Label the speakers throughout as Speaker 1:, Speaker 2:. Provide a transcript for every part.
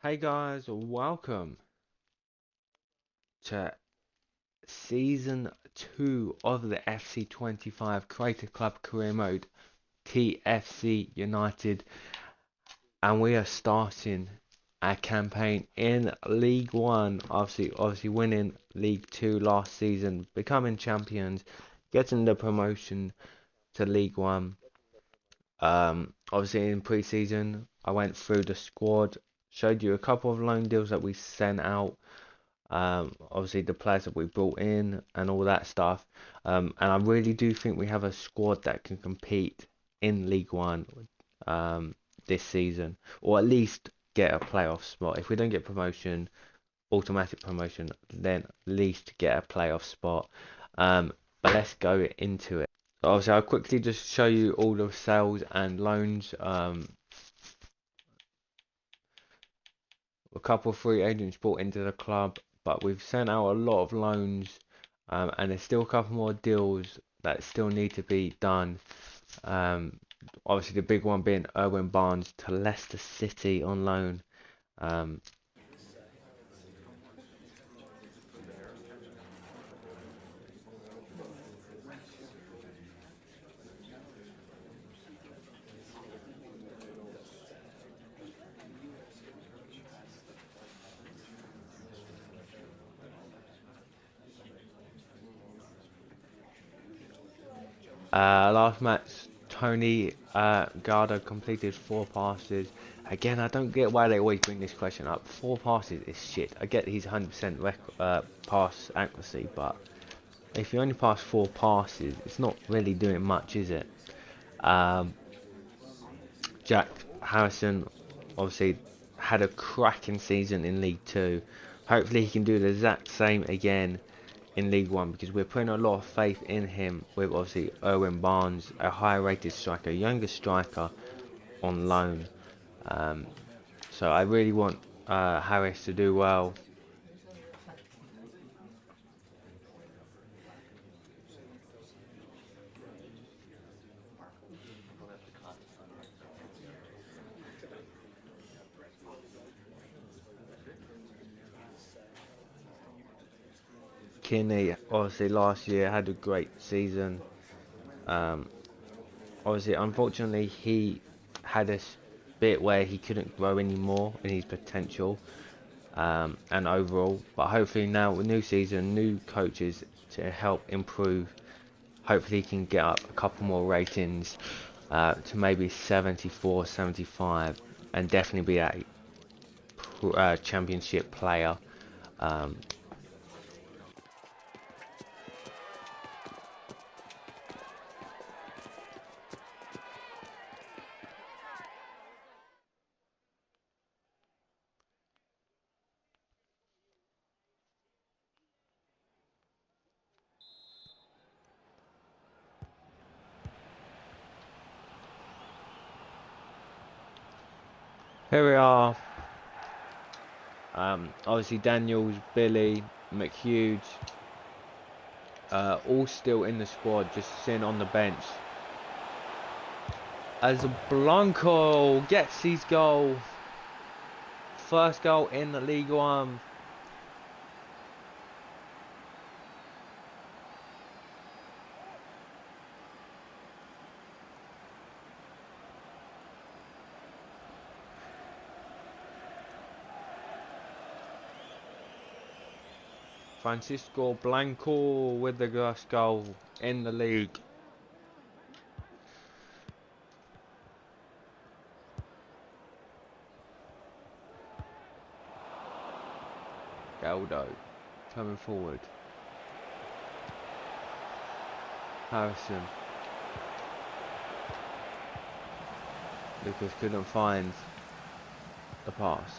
Speaker 1: Hey guys, welcome to season 2 of the FC25 Creative Club Career Mode TFC United, and we are starting our campaign in League 1. Obviously winning League 2 last season, becoming champions, getting the promotion to League 1. Obviously in pre-season I went through the squad, showed you a couple of loan deals that we sent out. Obviously the players that we brought in and all that stuff. And I really do think we have a squad that can compete in League One this season, or at least get a playoff spot. If we don't get promotion, automatic promotion, then at least get a playoff spot. But let's go into it. Obviously, I'll quickly just show you all the sales and loans. A couple of free agents brought into the club, but we've sent out a lot of loans, and there's still a couple more deals that still need to be done. Obviously, the big one being Erwin Barnes to Leicester City on loan. Last match, Tony Garda completed 4 passes. Again, I don't get why they always bring this question up. 4 passes is shit. I get he's 100% pass accuracy, but if you only pass 4 passes, it's not really doing much, is it? Jack Harrison obviously had a cracking season in League 2. Hopefully he can do the exact same again in League 1, because we're putting a lot of faith in him with obviously Erwin Barnes, a higher rated striker, younger striker on loan. So I really want Harris to do well. Kinney obviously last year had a great season. Obviously, unfortunately, he had a bit where he couldn't grow anymore in his potential and overall. But hopefully now with new season, new coaches to help improve. Hopefully he can get up a couple more ratings to maybe 74, 75, and definitely be a championship player. Here we are. Obviously Daniels, Billy, McHughes, all still in the squad, just sitting on the bench. As Blanco gets his goal. First goal in the League One. Francisco Blanco with the first goal in the league. Galdo coming forward. Harrison. Lucas couldn't find the pass.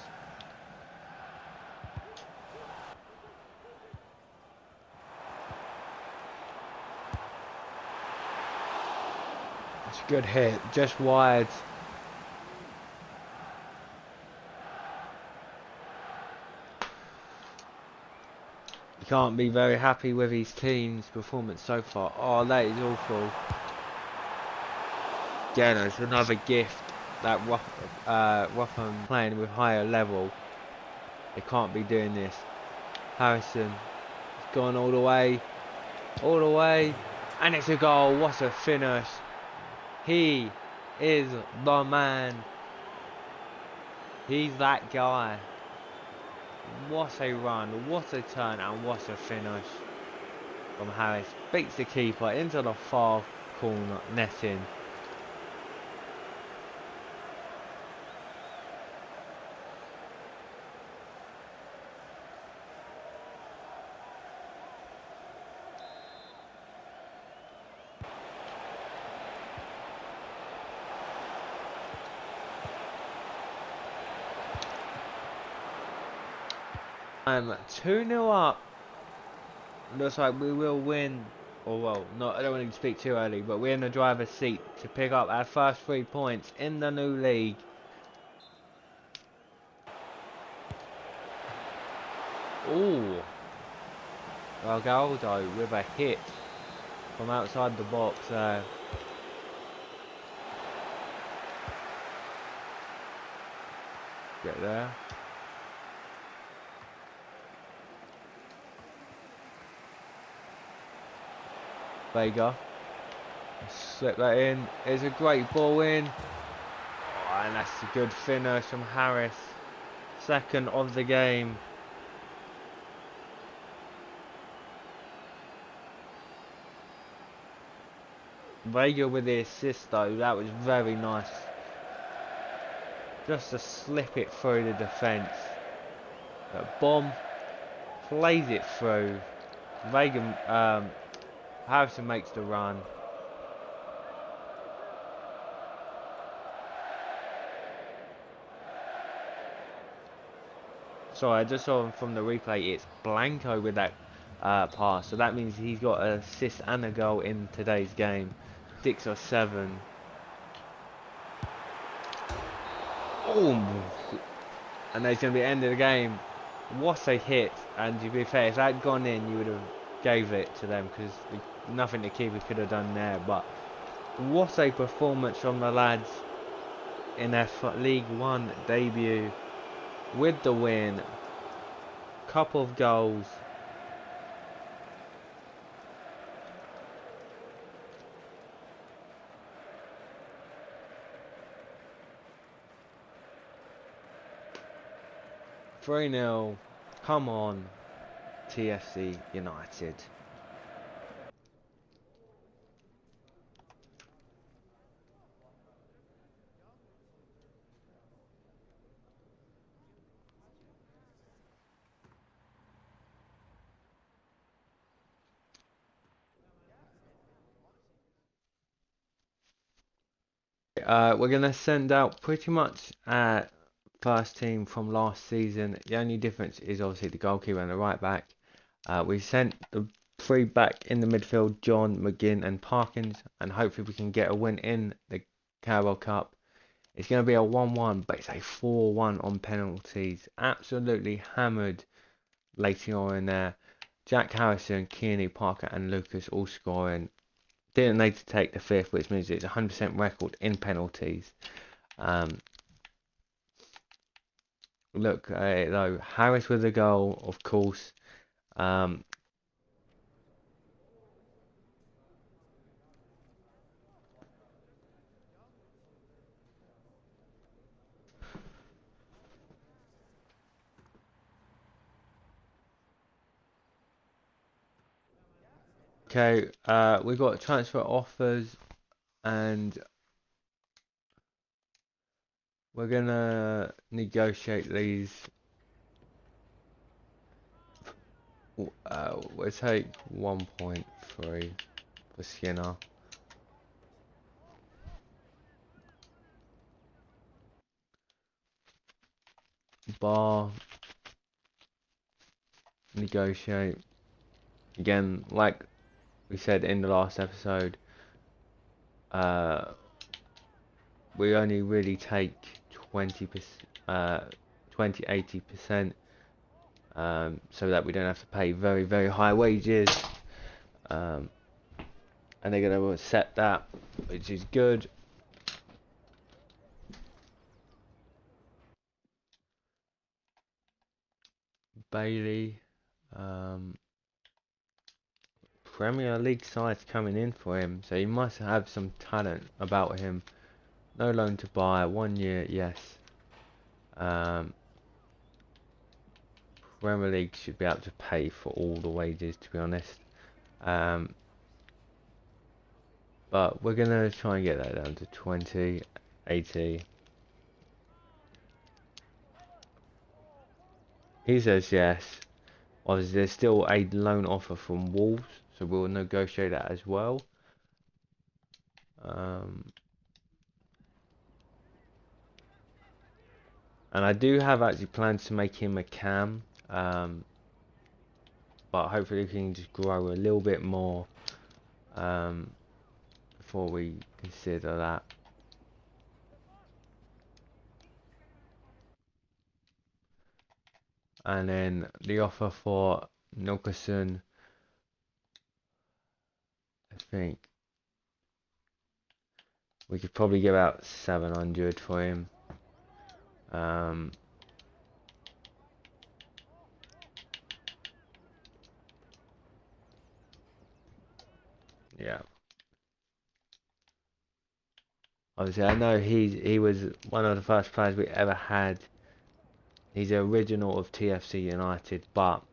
Speaker 1: It's a good hit, just wide. He can't be very happy with his team's performance so far. Oh, that is awful. Again, it's another gift that Wapham playing with higher level. They can't be doing this. Harrison has gone all the way, and it's a goal. What a finish. He is the man. He's that guy. What a run, what a turn, and what a finish from Harris. Beats the keeper into the far corner netting. I'm 2-0 up. Looks like we will win. Or well, not. I don't want to speak too early, but we're in the driver's seat to pick up our first 3 points in the new league. Ooh, Galdo with a hit from outside the box there. Get there. Vega. Slip that in. It's a great ball in. Oh, and that's a good finish from Harris. Second of the game. Vega with the assist though. That was very nice. Just to slip it through the defence. But Bomb plays it through. Vega, Harrison makes the run. Sorry, I just saw him from the replay. It's Blanco with that pass. So that means he's got an assist and a goal in today's game. 6 or 7. Oh, and that's going to be the end of the game. What a hit. And to be fair, if that had gone in, you would have gave it to them because nothing the keeper could have done there. But what a performance from the lads in their League One debut with the win. Couple of goals. Three 0. Come on, TFC United. We're going to send out pretty much first team from last season. The only difference is obviously the goalkeeper and the right back. We sent the 3 back in the midfield, John, McGinn and Parkins, and hopefully we can get a win in the Carabao Cup. It's going to be a 1-1, but it's a 4-1 on penalties. Absolutely hammered later on in there. Jack Harrison, Kearney, Parker and Lucas all scoring. Didn't need to take the 5th, which means it's 100% record in penalties. Look though, Harris with a goal, of course. Okay, we got transfer offers, and we're gonna negotiate these. We'll take 1.3 for Skinner. Bar. Negotiate. Again, like we said in the last episode, we only really take 20%, 80%, so that we don't have to pay very, very high wages. And they're going to accept that, which is good. Bailey. Premier League sides coming in for him, so he must have some talent about him. No loan to buy, 1 year, yes. Premier League should be able to pay for all the wages, to be honest. But we're gonna try and get that down to 20, 80. He says yes. Obviously, there's still a loan offer from Wolves, so we'll negotiate that as well. And I do have actually plans to make him a cam, but hopefully we can just grow a little bit more before we consider that. And then the offer for Nilsson, I think we could probably give out 700 for him. Yeah. Obviously, I know he was one of the first players we ever had. He's the original of TFC United, but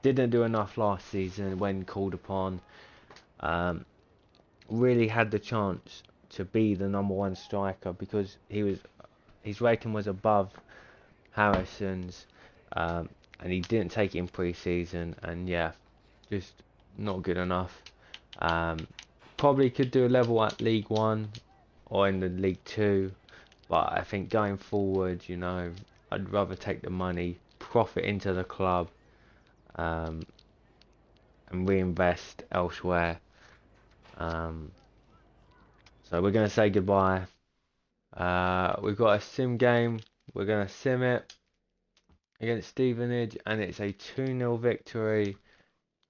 Speaker 1: didn't do enough last season when called upon. Really had the chance to be the #1 striker because his rating was above Harrison's, and he didn't take it in pre-season, and yeah, just not good enough. Probably could do a level at League One or in the League Two, but I think going forward, you know, I'd rather take the money, profit into the club, and reinvest elsewhere. So we're gonna say goodbye. We've got a sim game. We're gonna sim it against Stevenage, and it's a 2-0 victory.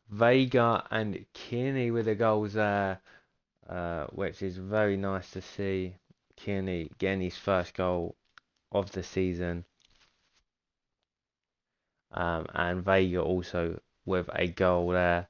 Speaker 1: Vega and Kearney with the goals there, which is very nice to see. Kearney getting his first goal of the season, and Vega also with a goal there.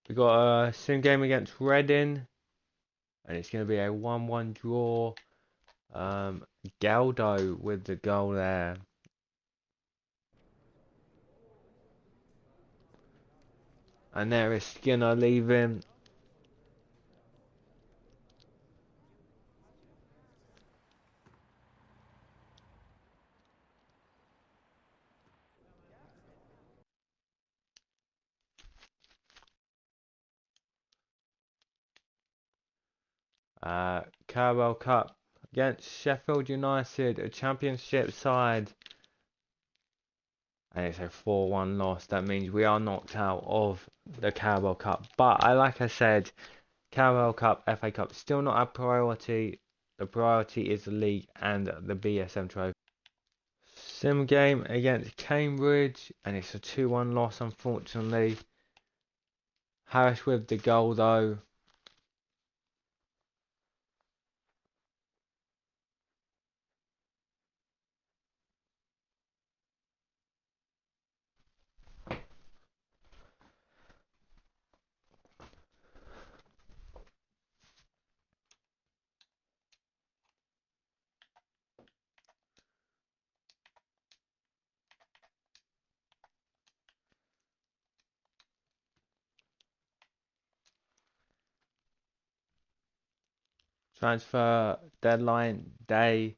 Speaker 1: We got a sim game against Reading, and it's going to be a 1-1 draw. Galdo with the goal there. And there is Skinner leaving. Carabao Cup against Sheffield United, a championship side. And it's a 4-1 loss. That means we are knocked out of the Carabao Cup. But like I said, Carabao Cup, FA Cup, still not a priority. The priority is the league and the BSM trophy. Sim game against Cambridge, and it's a 2-1 loss, unfortunately. Harris with the goal, though. transfer deadline day.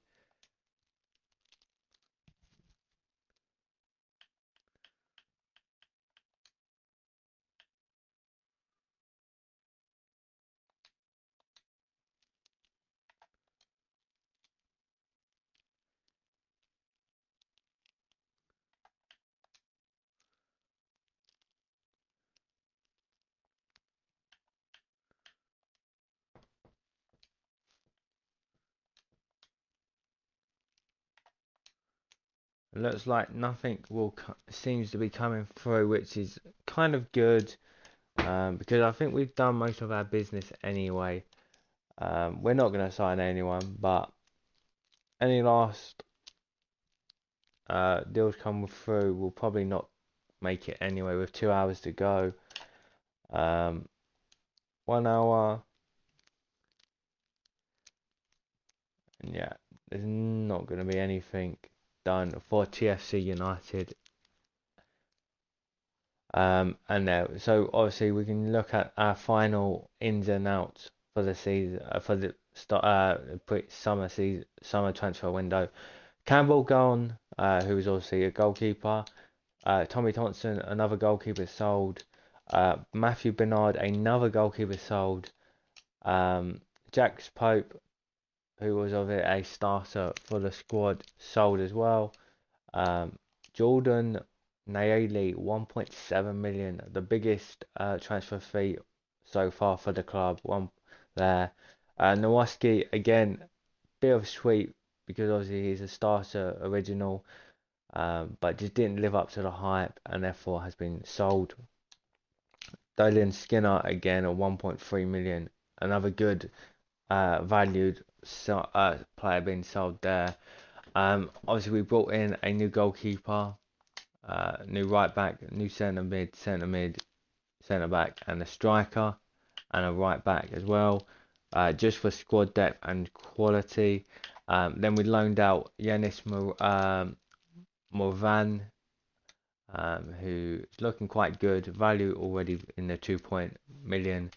Speaker 1: It looks like nothing seems to be coming through, which is kind of good, because I think we've done most of our business anyway. We're not going to sign anyone, but any last deals come through, we'll probably not make it anyway with 2 hours to go. 1 hour, and yeah, there's not going to be anything done for TFC United. And so obviously we can look at our final ins and outs for the season, for the summer transfer window. Campbell gone, who was obviously a goalkeeper. Tommy Thompson, another goalkeeper, sold. Matthew Bernard, another goalkeeper, sold. Jax Pope, who was of it a starter for the squad, sold as well. Jordan Naeli, 1.7 million, the biggest transfer fee so far for the club. One there. Nowaski, again, bit of a sweep because obviously he's a starter original, but just didn't live up to the hype and therefore has been sold. Dylan Skinner, again, at 1.3 million, another good valued player being sold there. Obviously we brought in a new goalkeeper, new right back, new centre mid, centre back, and a striker, and a right back as well, just for squad depth and quality. Then we loaned out Yanis Morvan, who's looking quite good, value already in the 2 million.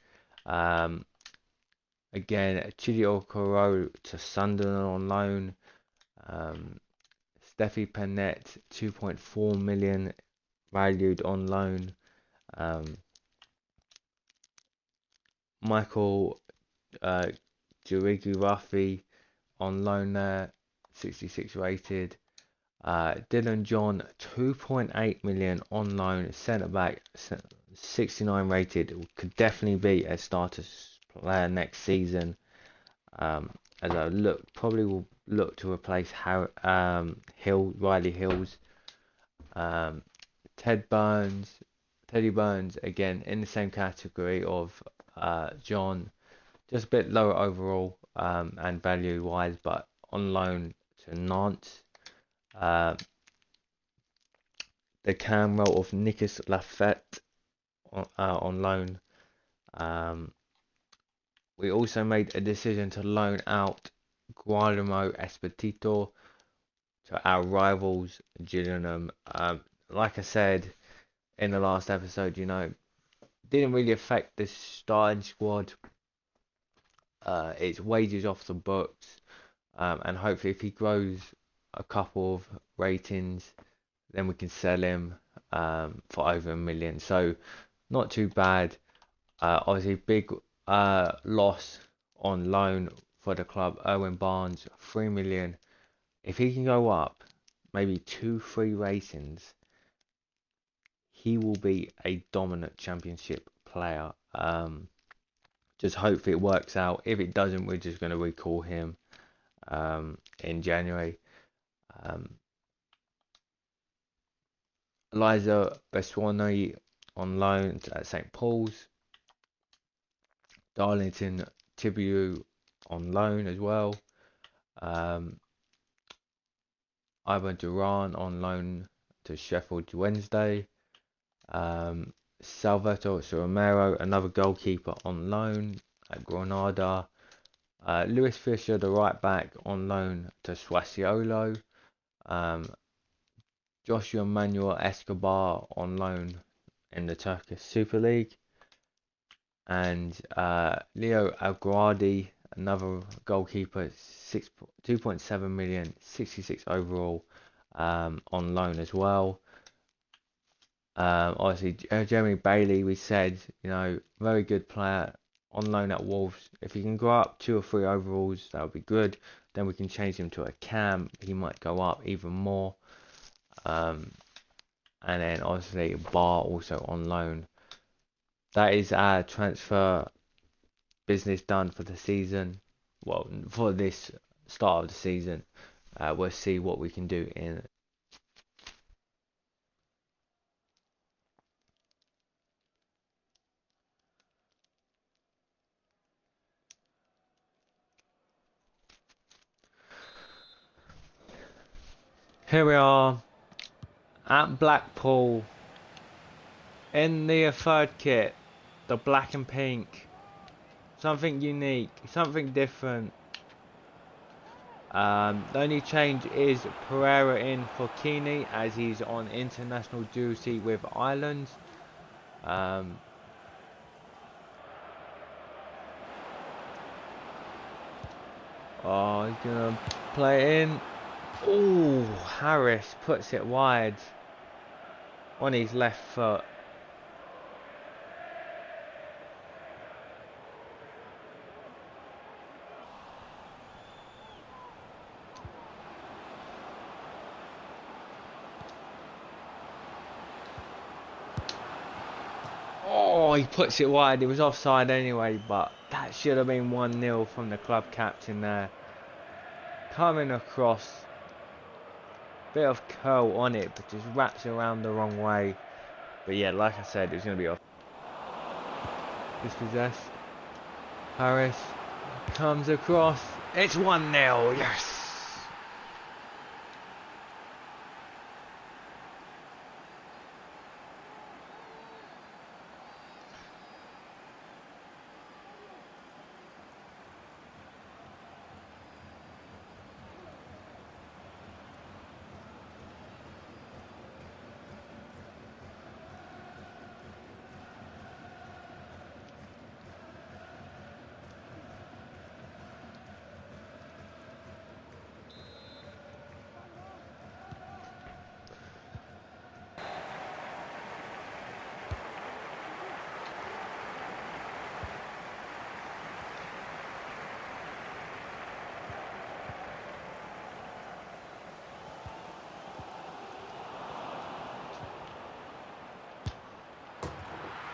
Speaker 1: Again, Chidi Okoro to Sunderland on loan. Steffi Panette, 2.4 million, valued on loan. Michael Jurigi Rafi on loan there, 66 rated. Dylan John, 2.8 million on loan, centre back, 69 rated. Could definitely be a starter player next season. As I probably will look to replace Riley Hills. Teddy Burns, again in the same category of John, just a bit lower overall and value wise, but on loan to Nantes. The cam role of Nicolas Lafette on loan. We also made a decision to loan out Guillermo Espetito to our rivals Gillingham. Like I said in the last episode, didn't really affect the starting squad. It's wages off the books, and hopefully if he grows a couple of ratings, then we can sell him for over 1 million. So not too bad. Obviously big loss on loan for the club. Owen Barnes, 3 million. If he can go up maybe 2-3 ratings, he will be a dominant championship player. Just hopefully it works out. If it doesn't, we're just going to recall him in January. Eliza Beswani on loan at St. Paul's. Darlington Tibiu on loan as well. Ivan Duran on loan to Sheffield Wednesday. Salvatore Romero, another goalkeeper, on loan at Granada. Lewis Fisher, the right back, on loan to Sassuolo. Joshua Manuel Escobar on loan in the Turkish Super League. And Leo Aguardi Another goalkeeper, 2.7 million, 66 overall, on loan as well. Obviously, Jeremy Bailey, we said, very good player on loan at Wolves. If he can go up 2 or 3 overalls, that would be good. Then we can change him to a cam. He might go up even more. And then obviously Bar also on loan. That is our transfer business done for the season. Well, for this start of the season. We'll see what we can do in. Here we are at Blackpool in the third kit, the black and pink. Something unique, something different. The only change is Pereira in for Keeney as he's on international duty with Ireland. Oh, he's gonna play it in. Oh, Harris puts it wide on his left foot. Oh, he puts it wide. It was offside anyway, but that should have been 1-0 from the club captain there. Coming across. Bit of curl on it, but just wraps around the wrong way. But yeah, like I said, it's going to be off. Dispossessed. Harris comes across. It's 1-0. Yes!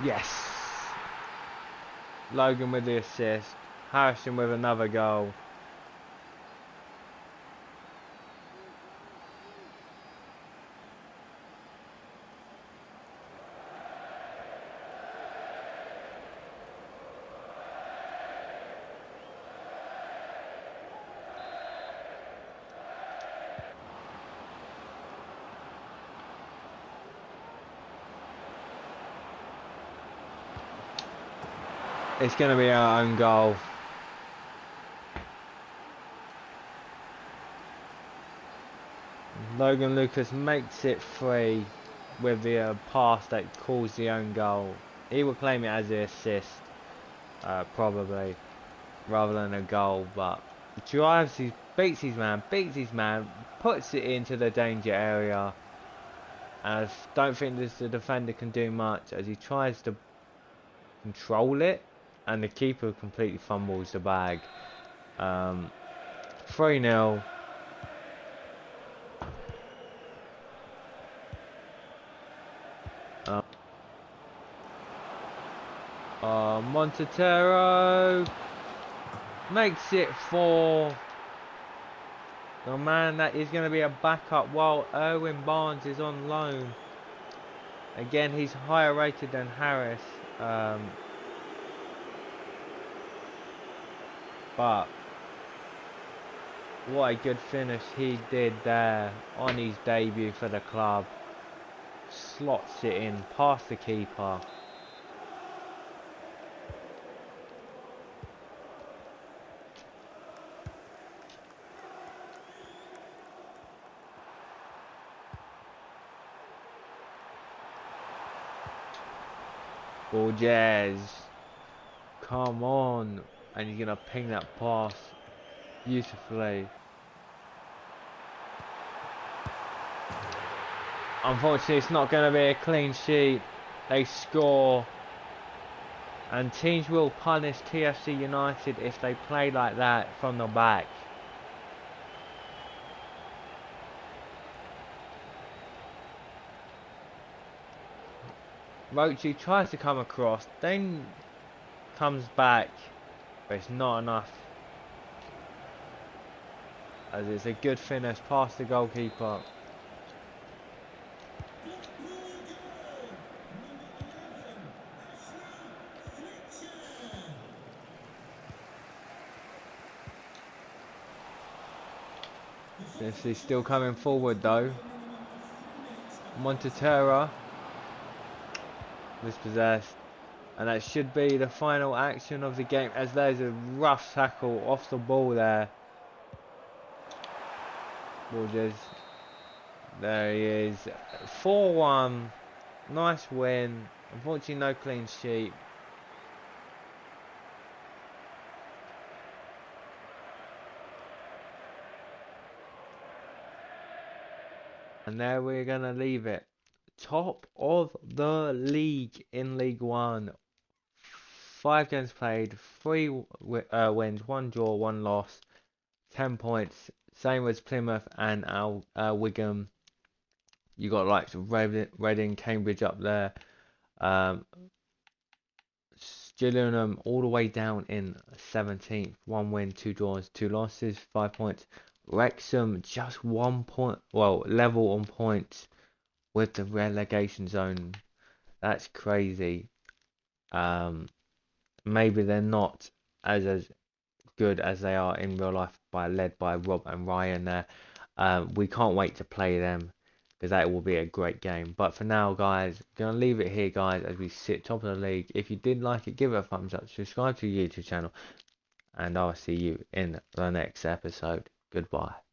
Speaker 1: Yes! Logan with the assist. Harrison with another goal. It's going to be our own goal. Logan Lucas makes it free with the pass that calls the own goal. He would claim it as the assist, probably, rather than a goal. But drives, he beats his man, puts it into the danger area. And I don't think the defender can do much as he tries to control it. And the keeper completely fumbles the bag. 3-0. Montetero makes it 4. The man that is going to be a backup while Erwin Barnes is on loan. Again, he's higher rated than Harris. But what a good finish he did there on his debut for the club. Slots it in past the keeper. Borges. Come on. and he's gonna ping that pass beautifully. Unfortunately, it's not going to be a clean sheet. They score, and teams will punish TFC United if they play like that from the back. Rochi tries to come across, then comes back, but it's not enough. As it's a good finish past the goalkeeper. This is still coming forward though. Montetera dispossessed, and that should be the final action of the game, as there's a rough tackle off the ball there. Borges, there he is. 4-1, nice win. Unfortunately, no clean sheet. And there we're going to leave it. Top of the league in League One. 5 games played, 3 wins, 1 draw, 1 loss, 10 points. Same as Plymouth and Wigan. You got like Reading, Cambridge up there. Gillingham all the way down in 17th. 1 win, 2 draws, 2 losses, 5 points. Wrexham just 1 point, well, level on points with the relegation zone. That's crazy. Maybe they're not as good as they are in real life, led by Rob and Ryan there. We can't wait to play them, because that will be a great game. But for now, guys, I'm going to leave it here, guys, as we sit top of the league. If you did like it, give it a thumbs up, subscribe to the YouTube channel, and I'll see you in the next episode. Goodbye.